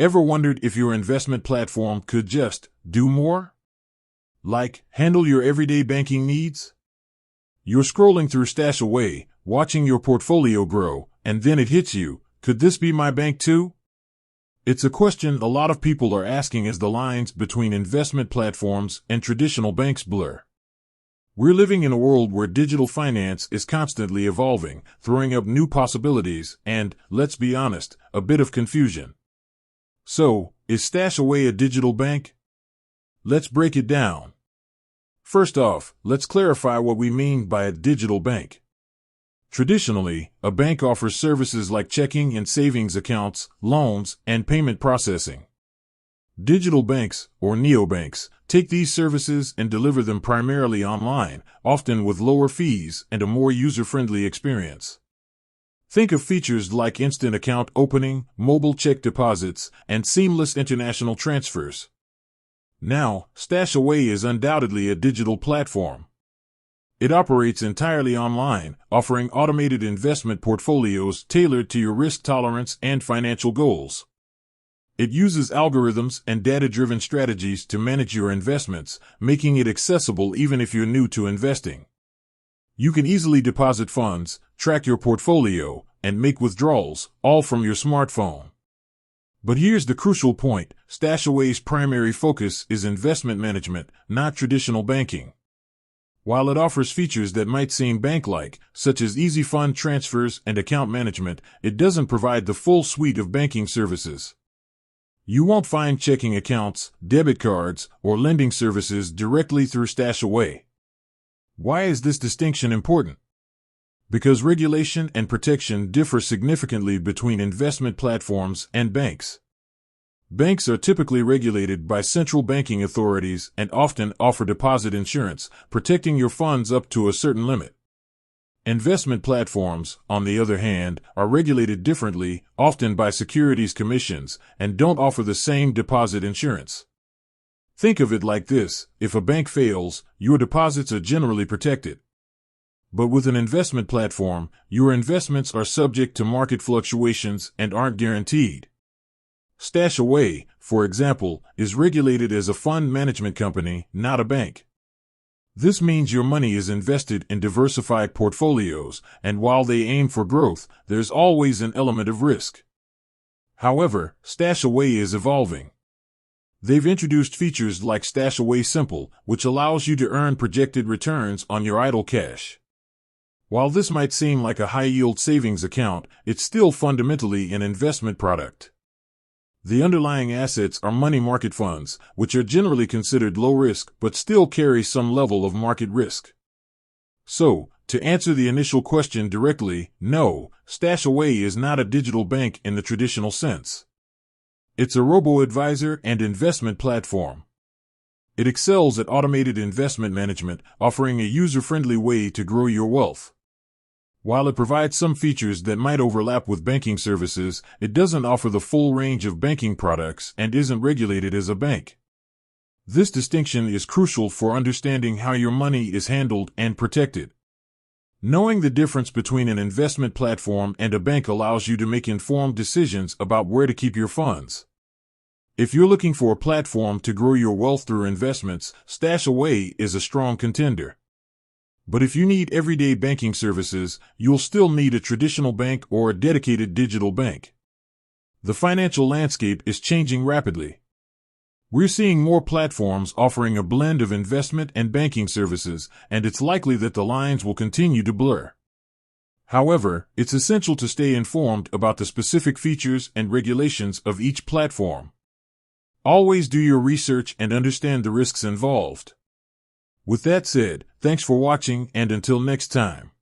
Ever wondered if your investment platform could just do more? Like handle your everyday banking needs? You're scrolling through StashAway, watching your portfolio grow, and then it hits you, could this be my bank too? It's a question a lot of people are asking as the lines between investment platforms and traditional banks blur. We're living in a world where digital finance is constantly evolving, throwing up new possibilities and, let's be honest, a bit of confusion. So, is StashAway a digital bank? Let's break it down. First off, let's clarify what we mean by a digital bank. Traditionally, a bank offers services like checking and savings accounts, loans, and payment processing. Digital banks, or neobanks, take these services and deliver them primarily online, often with lower fees and a more user-friendly experience. Think of features like instant account opening, mobile check deposits, and seamless international transfers. Now, StashAway is undoubtedly a digital platform. It operates entirely online, offering automated investment portfolios tailored to your risk tolerance and financial goals. It uses algorithms and data-driven strategies to manage your investments, making it accessible even if you're new to investing. You can easily deposit funds, track your portfolio, and make withdrawals, all from your smartphone. But here's the crucial point: StashAway's primary focus is investment management, not traditional banking. While it offers features that might seem bank-like, such as easy fund transfers and account management, it doesn't provide the full suite of banking services. You won't find checking accounts, debit cards, or lending services directly through StashAway. Why is this distinction important? Because regulation and protection differ significantly between investment platforms and banks. Banks are typically regulated by central banking authorities and often offer deposit insurance, protecting your funds up to a certain limit. Investment platforms, on the other hand, are regulated differently, often by securities commissions, and don't offer the same deposit insurance. Think of it like this: if a bank fails, your deposits are generally protected. But with an investment platform, your investments are subject to market fluctuations and aren't guaranteed. StashAway, for example, is regulated as a fund management company, not a bank. This means your money is invested in diversified portfolios, and while they aim for growth, there's always an element of risk. However, StashAway is evolving. They've introduced features like StashAway Simple, which allows you to earn projected returns on your idle cash. While this might seem like a high-yield savings account, it's still fundamentally an investment product. The underlying assets are money market funds, which are generally considered low risk but still carry some level of market risk. So, to answer the initial question directly, no, StashAway is not a digital bank in the traditional sense. It's a robo-advisor and investment platform. It excels at automated investment management, offering a user-friendly way to grow your wealth. While it provides some features that might overlap with banking services, it doesn't offer the full range of banking products and isn't regulated as a bank. This distinction is crucial for understanding how your money is handled and protected. Knowing the difference between an investment platform and a bank allows you to make informed decisions about where to keep your funds. If you're looking for a platform to grow your wealth through investments, StashAway is a strong contender. But if you need everyday banking services, you'll still need a traditional bank or a dedicated digital bank. The financial landscape is changing rapidly. We're seeing more platforms offering a blend of investment and banking services, and it's likely that the lines will continue to blur. However, it's essential to stay informed about the specific features and regulations of each platform. Always do your research and understand the risks involved. With that said, thanks for watching, and until next time.